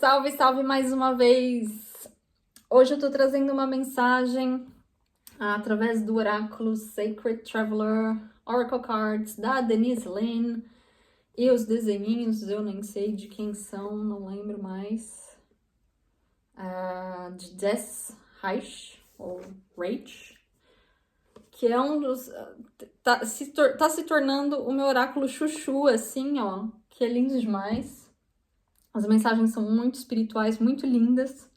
Salve, salve mais uma vez! Hoje eu tô trazendo uma mensagem através do oráculo Sacred Traveler Oracle Cards da Denise Linn e os desenhinhos, eu nem sei de quem são, não lembro mais, de Jess Reich, ou Reich, que é um dos... tá se tornando o meu oráculo chuchu, assim, ó, que é lindo demais. As mensagens são muito espirituais, muito lindas.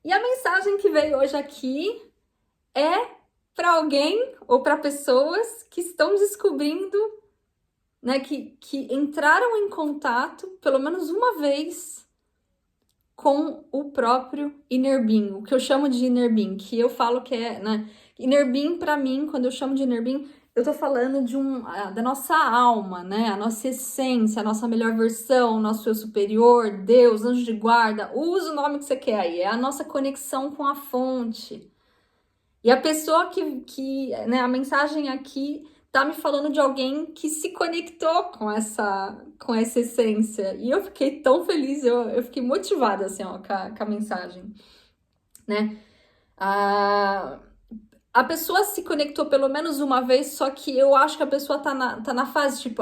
E a mensagem que veio hoje aqui é para alguém ou para pessoas que estão descobrindo, né, que entraram em contato pelo menos uma vez com o próprio Inner Being, o que eu chamo de Inner Being, que eu falo que é, né, Inner Being para mim, quando eu chamo de Inner Being, eu tô falando de da nossa alma, né, a nossa essência, a nossa melhor versão, o nosso eu superior, Deus, anjo de guarda, usa o nome que você quer aí, é a nossa conexão com a fonte. E a pessoa né, a mensagem aqui tá me falando de alguém que se conectou com essa essência. E eu fiquei tão feliz, eu fiquei motivada, assim, ó, com a mensagem, né? A pessoa se conectou pelo menos uma vez, só que eu acho que a pessoa tá na fase, tipo...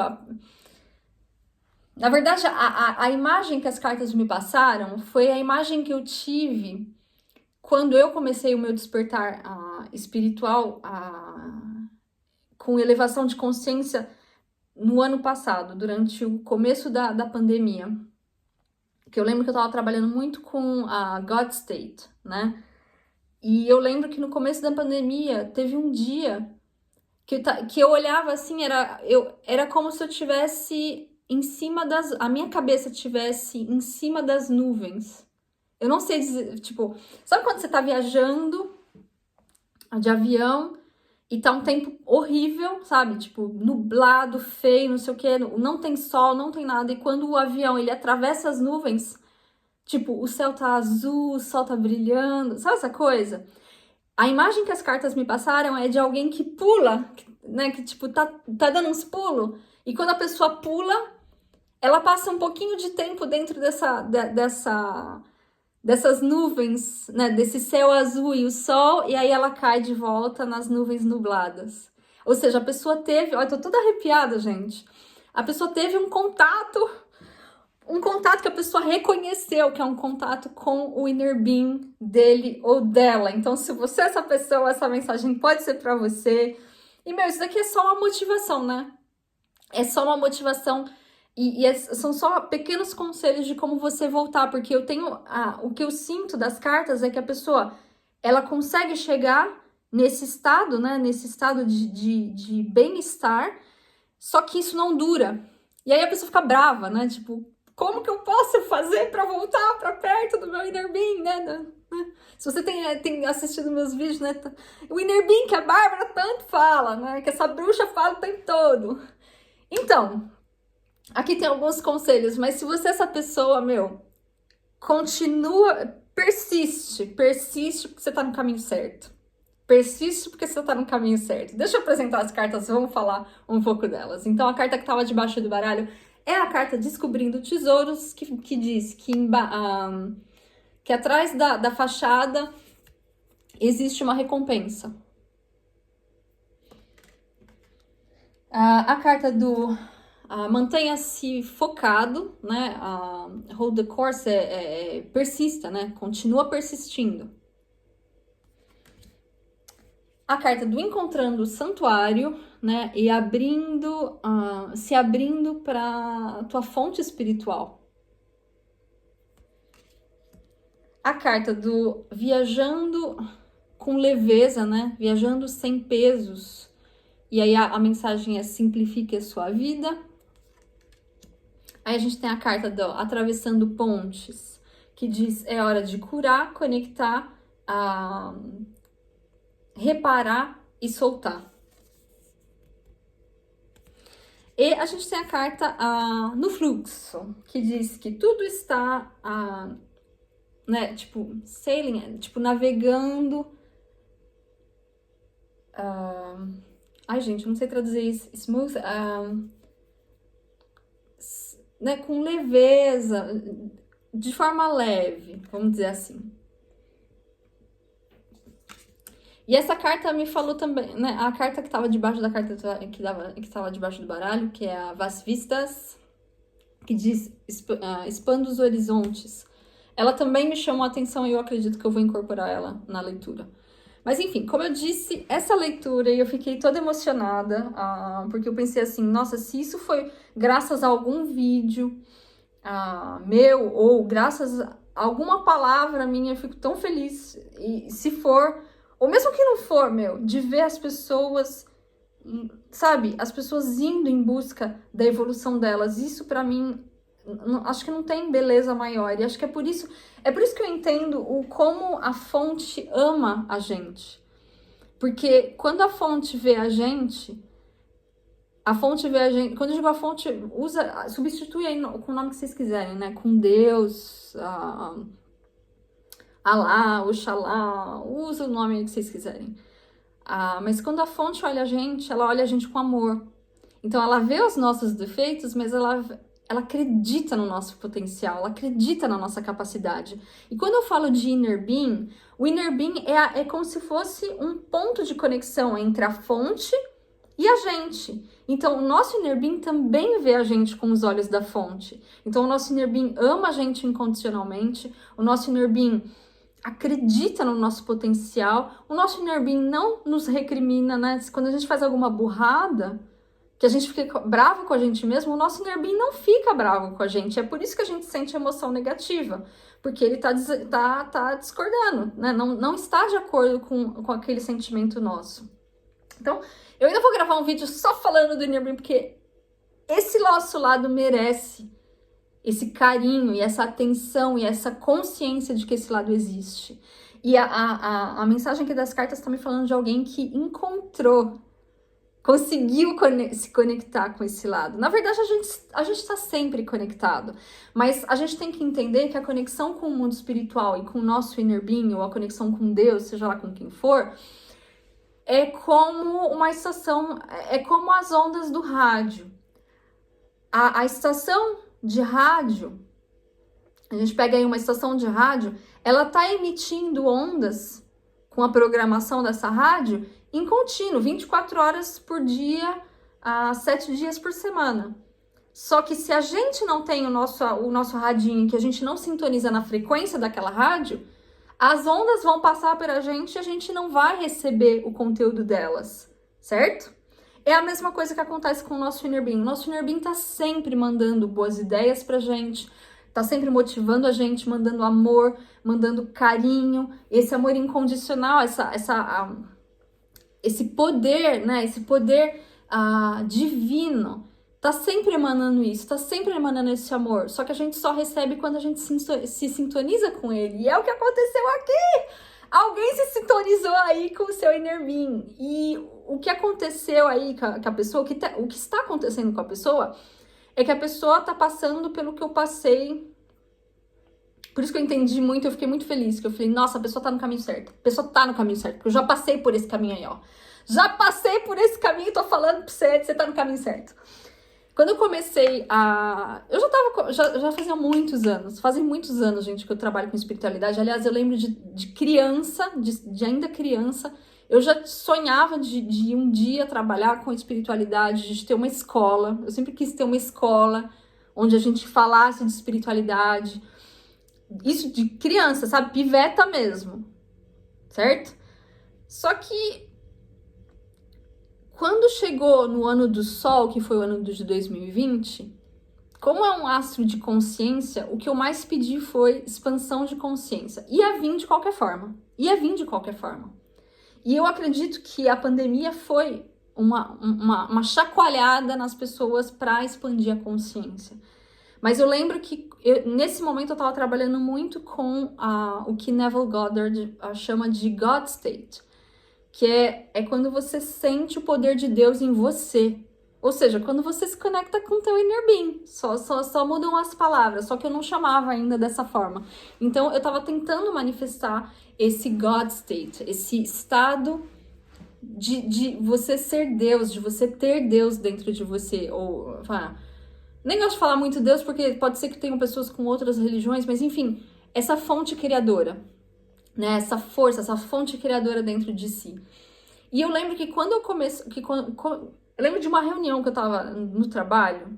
Na verdade, a imagem que as cartas me passaram foi a imagem que eu tive quando eu comecei o meu despertar espiritual com elevação de consciência no ano passado, durante o começo da pandemia. Que eu lembro que eu estava trabalhando muito com a God State, né? E eu lembro que no começo da pandemia teve um dia que eu olhava assim, era como se eu tivesse em cima a minha cabeça tivesse em cima das nuvens. Eu não sei dizer, tipo, sabe quando você tá viajando de avião e tá um tempo horrível, sabe? Tipo, nublado, feio, não sei o que, não tem sol, não tem nada. E quando o avião, ele atravessa as nuvens, tipo, o céu tá azul, o sol tá brilhando, sabe essa coisa? A imagem que as cartas me passaram é de alguém que pula, né? Que, tipo, tá dando uns pulos. E quando a pessoa pula, ela passa um pouquinho de tempo dentro dessas nuvens, né, desse céu azul e o sol, e aí ela cai de volta nas nuvens nubladas. Ou seja, a pessoa teve, olha, eu tô toda arrepiada, gente. A pessoa teve um contato que a pessoa reconheceu, que é um contato com o inner being dele ou dela. Então, se você é essa pessoa, essa mensagem pode ser para você. E, meu, isso daqui é só uma motivação, né? É só uma motivação são só pequenos conselhos de como você voltar, porque eu tenho o que eu sinto das cartas é que a pessoa ela consegue chegar nesse estado, né? Nesse estado de bem-estar, só que isso não dura. E aí a pessoa fica brava, né? Tipo, como que eu posso fazer para voltar para perto do meu inner being, né? Se você tem assistido meus vídeos, né? O inner being que a Bárbara tanto fala, né? Que essa bruxa fala o tempo todo. Então, aqui tem alguns conselhos, mas se você é essa pessoa, meu, continua, persiste porque você tá no caminho certo. Persiste porque você tá no caminho certo. Deixa eu apresentar as cartas, vamos falar um pouco delas. Então, a carta que tava debaixo do baralho é a carta Descobrindo Tesouros, que diz que atrás da fachada existe uma recompensa. A carta do mantenha-se focado, né? Hold the course persista, né? Continua persistindo. A carta do encontrando o santuário, né? E se abrindo para tua fonte espiritual. A carta do viajando com leveza, né? Viajando sem pesos. E aí a mensagem é simplifique a sua vida. Aí a gente tem a carta do atravessando pontes, que diz é hora de curar, conectar, reparar e soltar. E a gente tem a carta no fluxo, que diz que tudo está, né, tipo, sailing, tipo, navegando. Ai, gente, eu não sei traduzir isso. Smooth, né, com leveza. de forma leve, vamos dizer assim. E essa carta me falou também, né? A carta que estava debaixo da carta que estava debaixo do baralho, que é a Vas Vistas, que diz expanda os horizontes. Ela também me chamou a atenção e eu acredito que eu vou incorporar ela na leitura. Mas enfim, como eu disse, essa leitura eu fiquei toda emocionada, porque eu pensei assim, nossa, se isso foi graças a algum vídeo meu, ou graças a alguma palavra minha, eu fico tão feliz. E se for, ou mesmo que não for, de ver as pessoas, sabe, as pessoas indo em busca da evolução delas, isso pra mim, acho que não tem beleza maior. E acho que é por isso que eu entendo como a fonte ama a gente. Porque quando a fonte vê a gente, quando eu digo a fonte, substitui aí com o nome que vocês quiserem, né? Com Deus, Alá, Oxalá, usa o nome que vocês quiserem. Mas quando a fonte olha a gente, ela olha a gente com amor. Então ela vê os nossos defeitos, mas ela acredita no nosso potencial, ela acredita na nossa capacidade. E quando eu falo de inner being, o inner being é como se fosse um ponto de conexão entre a fonte e a gente. Então, o nosso inner being também vê a gente com os olhos da fonte. Então, o nosso inner being ama a gente incondicionalmente, o nosso inner being acredita no nosso potencial, o nosso inner being não nos recrimina, né? Quando a gente faz alguma burrada, que a gente fica bravo com a gente mesmo, o nosso inner being não fica bravo com a gente. É por isso que a gente sente emoção negativa, porque ele tá discordando, né? Não está de acordo com aquele sentimento nosso. Então, eu ainda vou gravar um vídeo só falando do inner being, porque esse nosso lado merece esse carinho e essa atenção e essa consciência de que esse lado existe. E a mensagem aqui das cartas está me falando de alguém que conseguiu se conectar com esse lado. Na verdade, a gente está sempre conectado, mas a gente tem que entender que a conexão com o mundo espiritual e com o nosso inner being, ou a conexão com Deus, seja lá com quem for, é como uma estação, é como as ondas do rádio. A estação de rádio, a gente pega aí uma estação de rádio, ela tá emitindo ondas com a programação dessa rádio em contínuo, 24 horas por dia, 7 dias por semana. Só que se a gente não tem o nosso radinho, que a gente não sintoniza na frequência daquela rádio, as ondas vão passar pela gente e a gente não vai receber o conteúdo delas, certo? É a mesma coisa que acontece com o nosso inner being. O nosso inner being tá sempre mandando boas ideias pra gente, tá sempre motivando a gente, mandando amor, mandando carinho, esse amor incondicional, esse poder, né? Esse poder divino. Tá sempre emanando isso, tá sempre emanando esse amor. Só que a gente só recebe quando a gente se sintoniza com ele. E é o que aconteceu aqui! Alguém se sintonizou aí com o seu inner being. E o que aconteceu aí com a pessoa, o que está acontecendo com a pessoa, é que a pessoa tá passando pelo que eu passei. Por isso que eu entendi muito, eu fiquei muito feliz. Que eu falei, nossa, a pessoa tá no caminho certo. A pessoa tá no caminho certo. Porque eu já passei por esse caminho aí, ó. Já passei por esse caminho e tô falando pra você tá no caminho certo. Quando eu comecei já fazia muitos anos, fazem muitos anos, gente, que eu trabalho com espiritualidade. Aliás, eu lembro de criança, de ainda criança, eu já sonhava de um dia trabalhar com espiritualidade, de ter uma escola. Eu sempre quis ter uma escola onde a gente falasse de espiritualidade. Isso de criança, sabe? Piveta mesmo, certo? Só que quando chegou no ano do Sol, que foi o ano de 2020, como é um astro de consciência, o que eu mais pedi foi expansão de consciência. Ia vir de qualquer forma. E eu acredito que a pandemia foi uma chacoalhada nas pessoas para expandir a consciência. Mas eu lembro que nesse momento eu estava trabalhando muito com o que Neville Goddard chama de God State, que é quando você sente o poder de Deus em você. Ou seja, quando você se conecta com o teu inner being. Só mudam as palavras, só que eu não chamava ainda dessa forma. Então, eu estava tentando manifestar esse God State, esse estado de você ser Deus, de você ter Deus dentro de você. Ou, Nem gosto de falar muito Deus, porque pode ser que tenham pessoas com outras religiões, mas enfim, essa fonte criadora, né? Essa força, essa fonte criadora dentro de si. E eu lembro que quando eu comecei, eu lembro de uma reunião que eu tava no trabalho,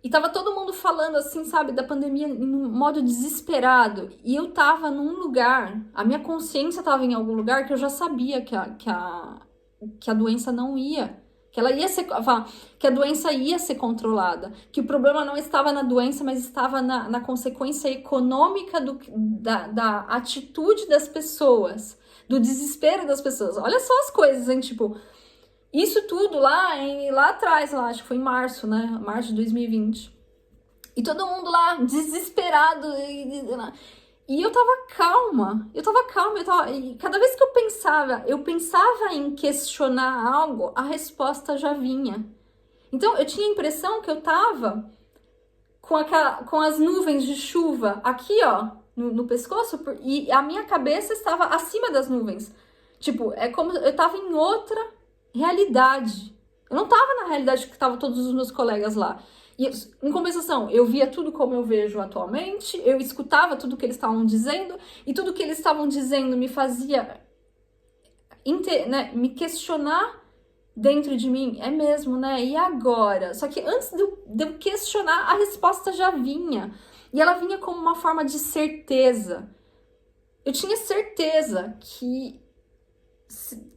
e tava todo mundo falando assim, sabe, da pandemia em um modo desesperado. E eu tava num lugar, a minha consciência tava em algum lugar que eu já sabia que a doença não ia. Que ela ia ser, que a doença ia ser controlada. Que o problema não estava na doença, mas estava na consequência econômica da atitude das pessoas. Do desespero das pessoas. Olha só as coisas, hein? Tipo, isso tudo lá atrás, lá, acho que foi em março, né? Março de 2020. E todo mundo lá, desesperado. E eu tava calma. E cada vez que eu pensava em questionar algo, a resposta já vinha. Então, eu tinha a impressão que eu tava com as nuvens de chuva aqui, ó, no pescoço, e a minha cabeça estava acima das nuvens. Tipo, é como eu tava em outra realidade. Eu não tava na realidade que estavam todos os meus colegas lá. E, em compensação, eu via tudo como eu vejo atualmente, eu escutava tudo que eles estavam dizendo, e tudo que eles estavam dizendo me fazia me questionar dentro de mim. É mesmo, né? E agora? Só que antes de eu questionar, a resposta já vinha. E ela vinha como uma forma de certeza. Eu tinha certeza que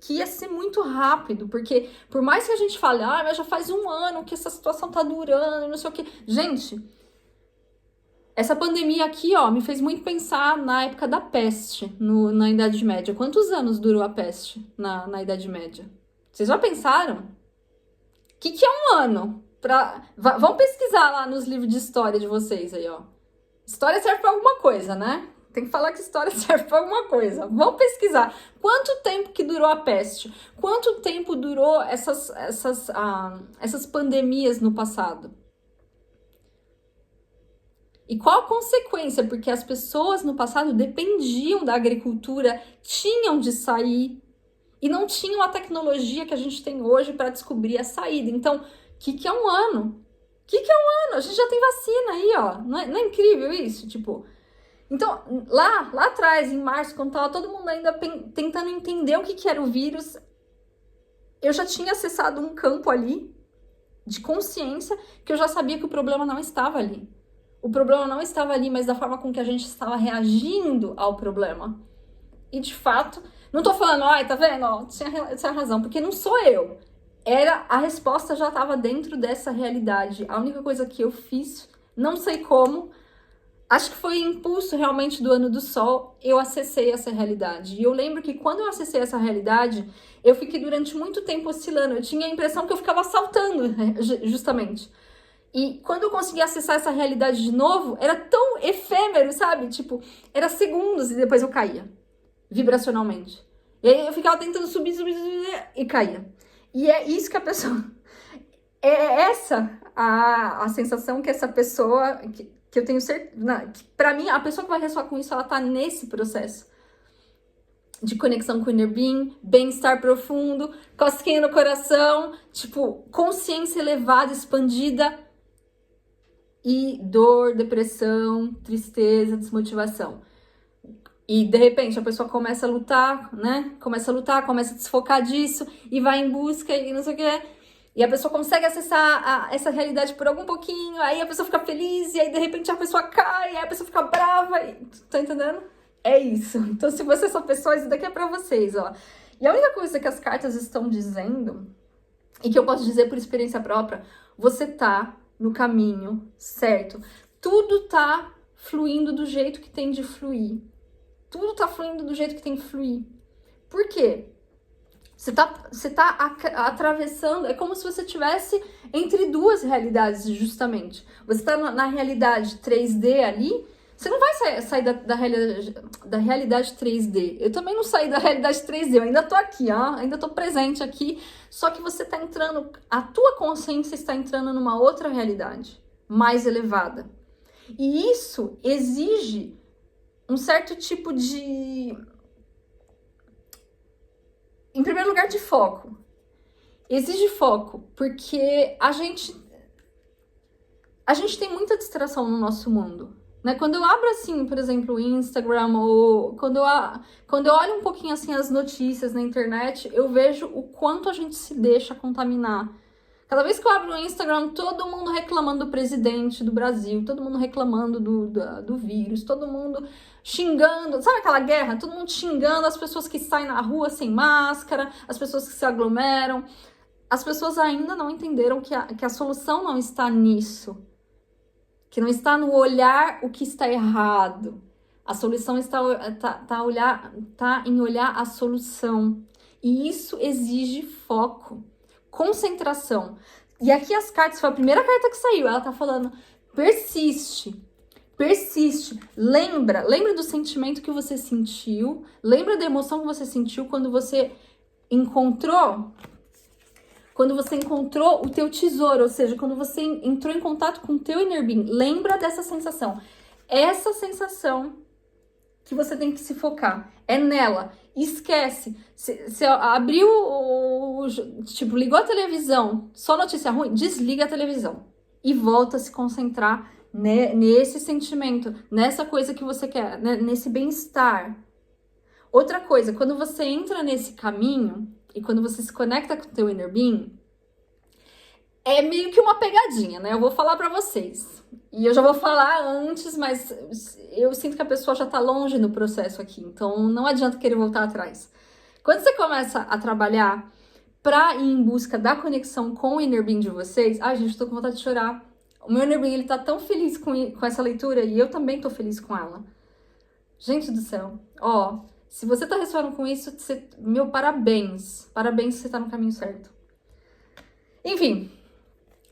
ia ser muito rápido, porque por mais que a gente fale, mas já faz um ano que essa situação tá durando, não sei o que. Gente, essa pandemia aqui, ó, me fez muito pensar na época da peste, na Idade Média. Quantos anos durou a peste na Idade Média? Vocês já pensaram? O que é um ano? Vão pesquisar lá nos livros de história de vocês aí, ó. História serve pra alguma coisa, né? Tem que falar que história serve pra alguma coisa. Vão pesquisar. Quanto tempo que durou a peste? Quanto tempo durou essas pandemias no passado? E qual a consequência? Porque as pessoas no passado dependiam da agricultura, tinham de sair e não tinham a tecnologia que a gente tem hoje para descobrir a saída. Então, o que é um ano? O que é um ano? A gente já tem vacina aí, ó. Não é incrível isso? Tipo, então, lá atrás, em março, quando tava todo mundo ainda tentando entender o que era o vírus, eu já tinha acessado um campo ali de consciência que eu já sabia que o problema não estava ali. O problema não estava ali, mas da forma com que a gente estava reagindo ao problema. E de fato, não tô falando, tá vendo? Ó, tinha razão, porque não sou eu. A resposta já estava dentro dessa realidade. A única coisa que eu fiz, não sei como, acho que foi impulso realmente do ano do sol, eu acessei essa realidade. E eu lembro que quando eu acessei essa realidade, eu fiquei durante muito tempo oscilando. Eu tinha a impressão que eu ficava saltando, justamente. E quando eu consegui acessar essa realidade de novo, era tão efêmero, sabe? Tipo, era segundos e depois eu caía, vibracionalmente. E aí eu ficava tentando subir e caía. E é isso que a pessoa... É essa a sensação que essa pessoa... Que eu tenho certeza... Que pra mim, a pessoa que vai ressoar com isso, ela tá nesse processo de conexão com o inner being, bem-estar profundo, cosquinha no coração, tipo, consciência elevada, expandida, e dor, depressão, tristeza, desmotivação. E de repente a pessoa começa a lutar, né? Começa a desfocar disso e vai em busca e não sei o que. E a pessoa consegue acessar essa realidade por algum pouquinho, aí a pessoa fica feliz, e aí de repente a pessoa cai, aí a pessoa fica brava. Tá entendendo? É isso. Então, se você é essa pessoa, isso daqui é pra vocês, ó. E a única coisa que as cartas estão dizendo, e que eu posso dizer por experiência própria, você tá no caminho certo. Tudo tá fluindo do jeito que tem de fluir. Tudo tá fluindo do jeito que tem que fluir. Por quê? Você tá atravessando, é como se você estivesse entre duas realidades, justamente. Você tá na realidade 3D ali, você não vai sair da realidade 3D. Eu também não saí da realidade 3D, eu ainda tô aqui, ó, ainda tô presente aqui, só que você tá entrando, a tua consciência está entrando numa outra realidade, mais elevada. E isso exige um certo tipo de... Em primeiro lugar, de foco. Exige foco, porque a gente A gente tem muita distração no nosso mundo, né? Quando eu abro assim, por exemplo, o Instagram, ou quando eu olho um pouquinho assim as notícias na internet, eu vejo o quanto a gente se deixa contaminar. Cada vez que eu abro o Instagram, todo mundo reclamando do presidente do Brasil, todo mundo reclamando do vírus, todo mundo xingando, sabe aquela guerra? Todo mundo xingando as pessoas que saem na rua sem máscara, as pessoas que se aglomeram. As pessoas ainda não entenderam que a solução não está nisso, que não está no olhar o que está errado. A solução tá em olhar a solução. E isso exige foco, concentração. E aqui as cartas, foi a primeira carta que saiu, ela tá falando, persiste, persiste. Lembra do sentimento que você sentiu, lembra da emoção que você sentiu quando você encontrou o teu tesouro, ou seja, quando você entrou em contato com o teu inner being. Lembra dessa sensação. Essa sensação que você tem que se focar. É nela. Esquece. Se abriu, tipo, ligou a televisão, só notícia ruim, desliga a televisão. E volta a se concentrar nesse sentimento, nessa coisa que você quer, nesse bem-estar. Outra coisa, quando você entra nesse caminho, e quando você se conecta com o teu inner being, é meio que uma pegadinha, né? Eu vou falar pra vocês. E eu já vou falar antes, mas eu sinto que a pessoa já tá longe no processo aqui. Então, não adianta querer voltar atrás. Quando você começa a trabalhar pra ir em busca da conexão com o inner being de vocês... Ai, gente, tô com vontade de chorar. O meu inner being, ele tá tão feliz com essa leitura e eu também tô feliz com ela. Gente do céu. Ó... Se você tá ressonando com isso, meu parabéns. Parabéns, você tá no caminho certo. Enfim,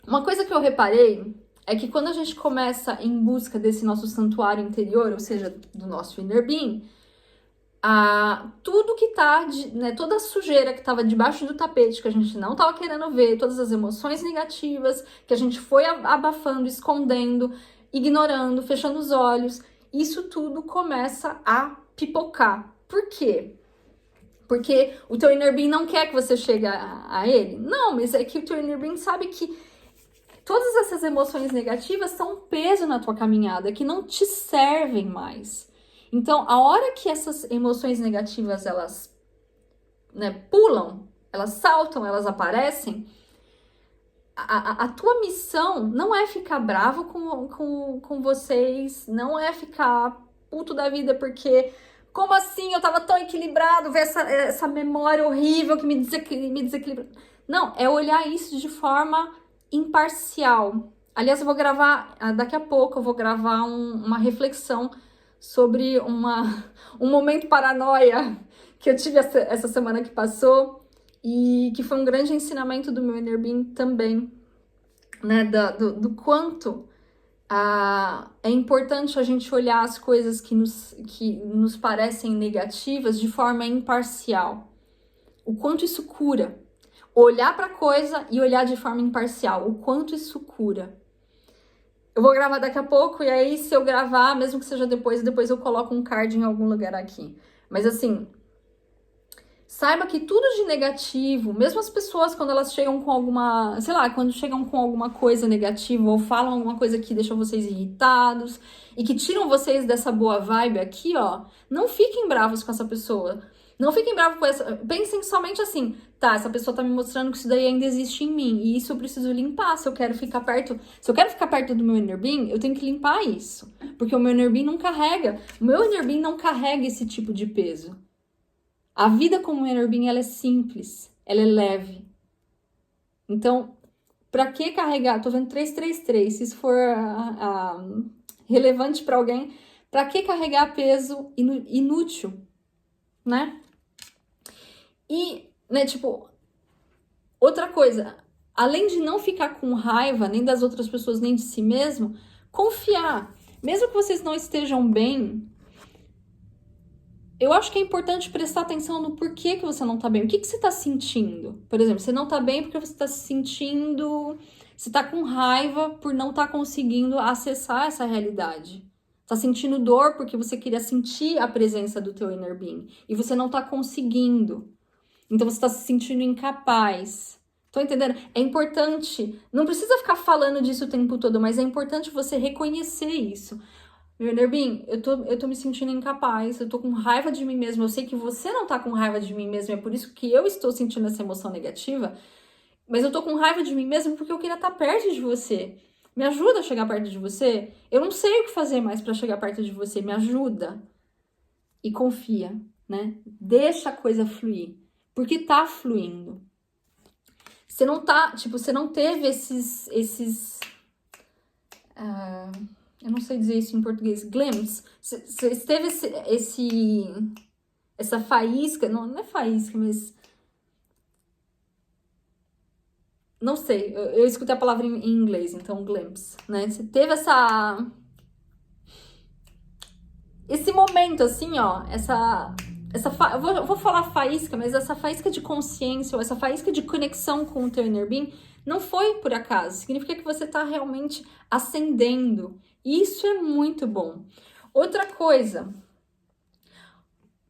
uma coisa que eu reparei é que quando a gente começa em busca desse nosso santuário interior, ou seja, do nosso inner being, tudo que tá, toda a sujeira que tava debaixo do tapete, que a gente não tava querendo ver, todas as emoções negativas, que a gente foi abafando, escondendo, ignorando, fechando os olhos, isso tudo começa a pipocar. Por quê? Porque o teu inner being não quer que você chegue a ele? Não, mas é que o teu inner being sabe que todas essas emoções negativas são um peso na tua caminhada, que não te servem mais. Então, a hora que essas emoções negativas, elas pulam, elas saltam, elas aparecem, a tua missão não é ficar bravo com vocês, não é ficar puto da vida porque... Como assim? Eu tava tão equilibrado, ver essa memória horrível que me desequilibra. Não, é olhar isso de forma imparcial. Aliás, eu vou gravar, daqui a pouco eu vou gravar uma reflexão sobre um momento paranoia que eu tive essa semana que passou e que foi um grande ensinamento do meu inner being também, né? Do quanto... é importante a gente olhar as coisas que nos parecem negativas de forma imparcial. O quanto isso cura. Olhar para a coisa e olhar de forma imparcial. O quanto isso cura. Eu vou gravar daqui a pouco e aí se eu gravar, mesmo que seja depois eu coloco um card em algum lugar aqui. Mas assim... Saiba que tudo de negativo, mesmo as pessoas quando elas chegam com alguma, sei lá, quando chegam com alguma coisa negativa ou falam alguma coisa que deixa vocês irritados e que tiram vocês dessa boa vibe aqui, ó, não fiquem bravos com essa pessoa. Não fiquem bravos com essa, pensem somente assim, tá, essa pessoa tá me mostrando que isso daí ainda existe em mim e isso eu preciso limpar, se eu quero ficar perto do meu inner being, eu tenho que limpar isso, porque o meu inner being não carrega esse tipo de peso. A vida como inner being, ela é simples, ela é leve. Então, pra que carregar? Tô vendo 333, se isso for relevante pra alguém, pra que carregar peso inútil, né? E, outra coisa, além de não ficar com raiva, nem das outras pessoas, nem de si mesmo, confiar. Mesmo que vocês não estejam bem... Eu acho que é importante prestar atenção no porquê que você não tá bem. O que você tá sentindo? Por exemplo, você não tá bem porque você tá se sentindo... Você tá com raiva por não tá conseguindo acessar essa realidade. Tá sentindo dor porque você queria sentir a presença do teu inner being. E você não tá conseguindo. Então você tá se sentindo incapaz. Tô entendendo? É importante, não precisa ficar falando disso o tempo todo, mas é importante você reconhecer isso. Meu Nerbin, eu tô me sentindo incapaz, eu tô com raiva de mim mesma, eu sei que você não tá com raiva de mim mesma, é por isso que eu estou sentindo essa emoção negativa, mas eu tô com raiva de mim mesma porque eu queria estar perto de você. Me ajuda a chegar perto de você? Eu não sei o que fazer mais pra chegar perto de você, me ajuda. E confia, né? Deixa a coisa fluir, porque tá fluindo. Você não tá, tipo, você não teve eu não sei dizer isso em português, glimpse. Você teve essa faísca, não é faísca, mas não sei, eu escutei a palavra em inglês, então glimpse, né? Você teve esse momento assim, ó, eu vou falar faísca, mas essa faísca de consciência ou essa faísca de conexão com o teu inner being não foi por acaso. Significa que você está realmente ascendendo. Isso é muito bom. Outra coisa,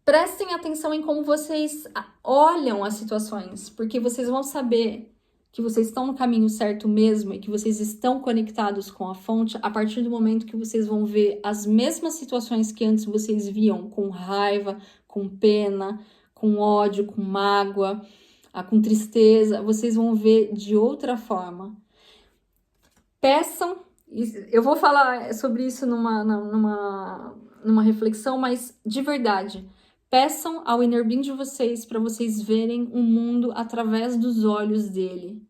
prestem atenção em como vocês olham as situações, porque vocês vão saber que vocês estão no caminho certo mesmo e que vocês estão conectados com a fonte a partir do momento que vocês vão ver as mesmas situações que antes vocês viam com raiva, com pena, com ódio, com mágoa, com tristeza, vocês vão ver de outra forma. Peçam, eu vou falar sobre isso numa reflexão, mas de verdade, peçam ao inner being de vocês para vocês verem o mundo através dos olhos dele.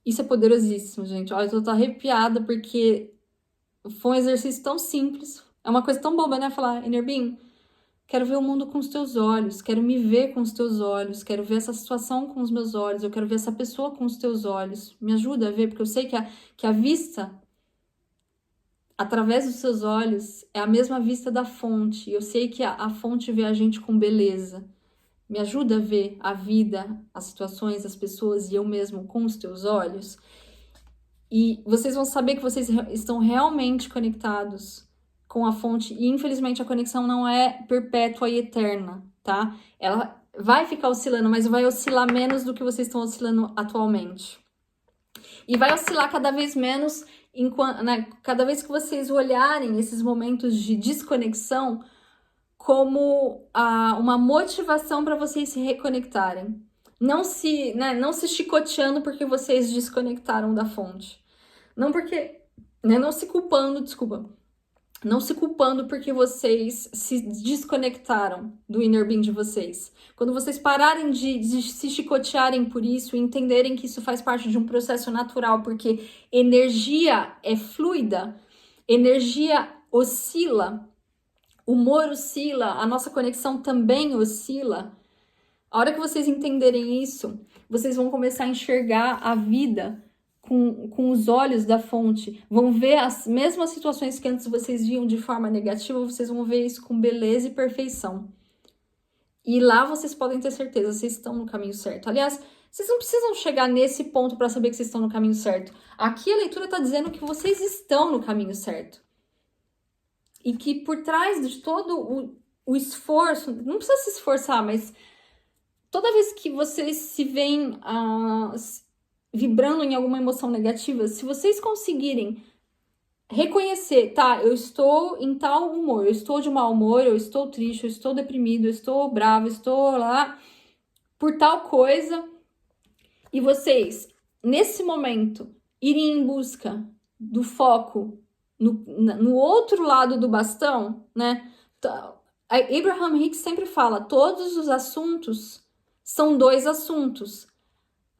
Isso é poderosíssimo, gente. Olha, eu tô arrepiada porque foi um exercício tão simples. É uma coisa tão boba, né? Falar, inner being, quero ver o mundo com os teus olhos, quero me ver com os teus olhos, quero ver essa situação com os meus olhos, eu quero ver essa pessoa com os teus olhos. Me ajuda a ver, porque eu sei que a vista através dos seus olhos é a mesma vista da fonte. Eu sei que a fonte vê a gente com beleza. Me ajuda a ver a vida, as situações, as pessoas e eu mesmo com os teus olhos. E vocês vão saber que vocês estão realmente conectados com a fonte. E infelizmente a conexão não é perpétua e eterna, tá? Ela vai ficar oscilando, mas vai oscilar menos do que vocês estão oscilando atualmente. E vai oscilar cada vez menos, né, cada vez que vocês olharem esses momentos de desconexão como uma motivação para vocês se reconectarem. Não se chicoteando porque vocês desconectaram da fonte. Não porque, né, não se culpando, desculpa. Não se culpando porque vocês se desconectaram do inner being de vocês. Quando vocês pararem de se chicotearem por isso e entenderem que isso faz parte de um processo natural, porque energia é fluida, energia oscila, humor oscila, a nossa conexão também oscila. A hora que vocês entenderem isso, vocês vão começar a enxergar a vida com os olhos da fonte, vão ver as mesmas situações que antes vocês viam de forma negativa, vocês vão ver isso com beleza e perfeição. E lá vocês podem ter certeza, vocês estão no caminho certo. Aliás, vocês não precisam chegar nesse ponto para saber que vocês estão no caminho certo. Aqui a leitura está dizendo que vocês estão no caminho certo. E que por trás de todo o esforço, não precisa se esforçar, mas toda vez que vocês se veem vibrando em alguma emoção negativa, se vocês conseguirem reconhecer, tá, eu estou em tal humor, eu estou de mau humor, eu estou triste, eu estou deprimido, eu estou bravo, eu estou lá por tal coisa, e vocês, nesse momento, irem em busca do foco no outro lado do bastão, né? Abraham Hicks sempre fala, todos os assuntos são dois assuntos.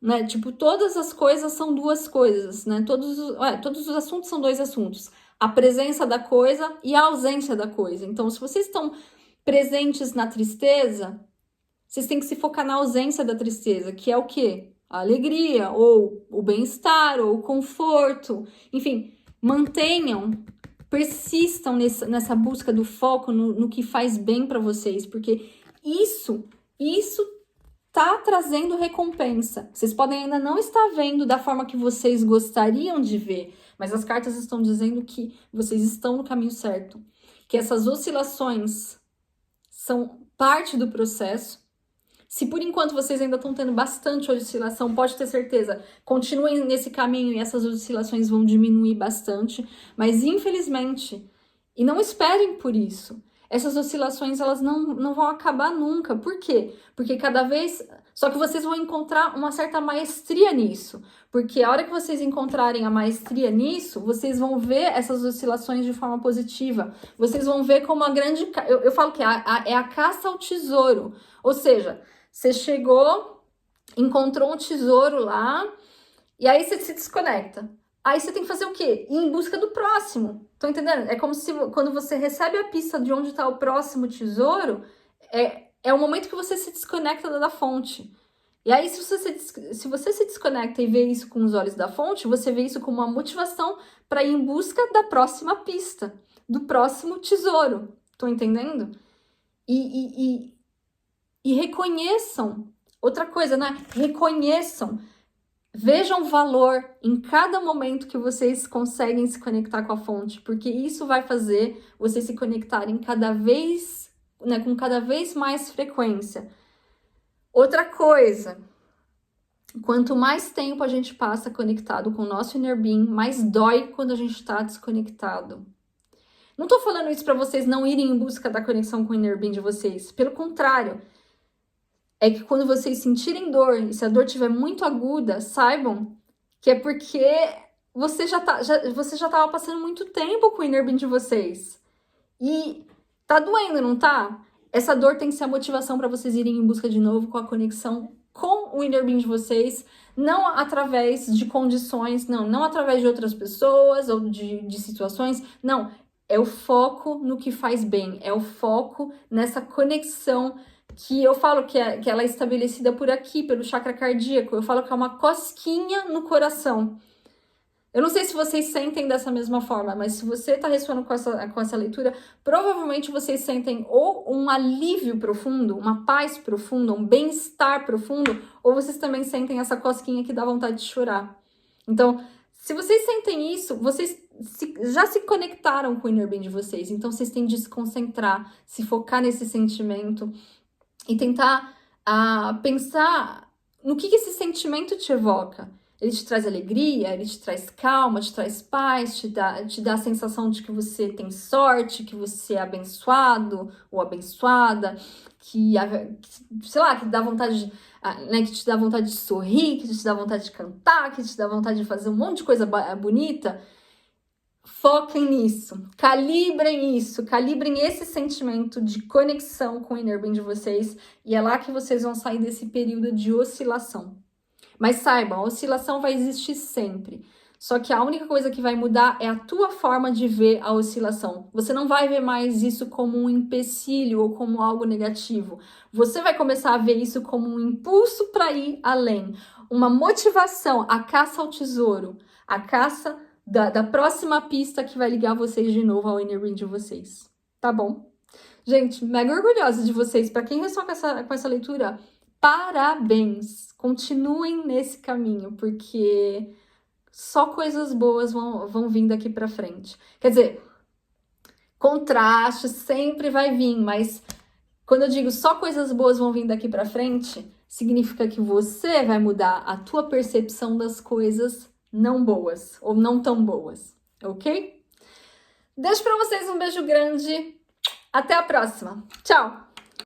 Né? Tipo, todas as coisas são duas coisas, né? Todos os assuntos são dois assuntos. A presença da coisa e a ausência da coisa. Então, se vocês estão presentes na tristeza, vocês têm que se focar na ausência da tristeza, que é o quê? A alegria, ou o bem-estar, ou o conforto. Enfim, persistam nessa busca do foco no que faz bem para vocês, porque isso tá trazendo recompensa. Vocês podem ainda não estar vendo da forma que vocês gostariam de ver, mas as cartas estão dizendo que vocês estão no caminho certo, que essas oscilações são parte do processo, Se por enquanto vocês ainda estão tendo bastante oscilação, pode ter certeza, continuem nesse caminho e essas oscilações vão diminuir bastante, mas infelizmente, e não esperem por isso, essas oscilações elas não vão acabar nunca. Por quê? Porque cada vez... Só que vocês vão encontrar uma certa maestria nisso, porque a hora que vocês encontrarem a maestria nisso, vocês vão ver essas oscilações de forma positiva. Vocês vão ver como a grande... Eu falo que é a caça ao tesouro. Ou seja, você chegou, encontrou um tesouro lá, e aí você se desconecta. Aí você tem que fazer o quê? Ir em busca do próximo. Estão entendendo? É como se quando você recebe a pista de onde está o próximo tesouro, é o momento que você se desconecta da fonte. E aí, se você se desconecta e vê isso com os olhos da fonte, você vê isso como uma motivação para ir em busca da próxima pista, do próximo tesouro. Estão entendendo? E reconheçam. Outra coisa, né? Reconheçam. Vejam valor em cada momento que vocês conseguem se conectar com a fonte, porque isso vai fazer vocês se conectarem cada vez, né, com cada vez mais frequência. Outra coisa, quanto mais tempo a gente passa conectado com o nosso inner being, mais dói quando a gente está desconectado. Não tô falando isso para vocês não irem em busca da conexão com o inner being de vocês, pelo contrário. É que quando vocês sentirem dor, e se a dor estiver muito aguda, saibam que é porque você já estava passando muito tempo com o inner being de vocês. E tá doendo, não tá? Essa dor tem que ser a motivação para vocês irem em busca de novo com a conexão com o inner being de vocês, não através de condições, não através de outras pessoas ou de situações, não. É o foco no que faz bem, é o foco nessa conexão que eu falo que ela é estabelecida por aqui, pelo chakra cardíaco. Eu falo que é uma cosquinha no coração. Eu não sei se vocês sentem dessa mesma forma, mas se você está ressoando com essa leitura, provavelmente vocês sentem ou um alívio profundo, uma paz profunda, um bem-estar profundo, ou vocês também sentem essa cosquinha que dá vontade de chorar. Então, se vocês sentem isso, vocês já se conectaram com o inner being de vocês, então vocês têm de se concentrar, se focar nesse sentimento e tentar pensar no que esse sentimento te evoca. Ele te traz alegria, ele te traz calma, te traz paz, te dá a sensação de que você tem sorte, que você é abençoado ou abençoada, sei lá, que dá vontade, né, que te dá vontade de sorrir, que te dá vontade de cantar, que te dá vontade de fazer um monte de coisa bonita. Foquem nisso, calibrem isso, calibrem esse sentimento de conexão com o inner being de vocês e é lá que vocês vão sair desse período de oscilação. Mas saibam, a oscilação vai existir sempre. Só que a única coisa que vai mudar é a tua forma de ver a oscilação. Você não vai ver mais isso como um empecilho ou como algo negativo. Você vai começar a ver isso como um impulso para ir além. Uma motivação, a caça ao tesouro, a caça da próxima pista que vai ligar vocês de novo ao inner being de vocês. Tá bom? Gente, mega orgulhosa de vocês. Para quem ressoa com essa leitura, parabéns! Continuem nesse caminho, porque só coisas boas vão vir daqui para frente. Quer dizer, contraste sempre vai vir, mas quando eu digo só coisas boas vão vir daqui para frente, significa que você vai mudar a tua percepção das coisas não boas ou não tão boas, ok? Deixo para vocês um beijo grande. Até a próxima. Tchau!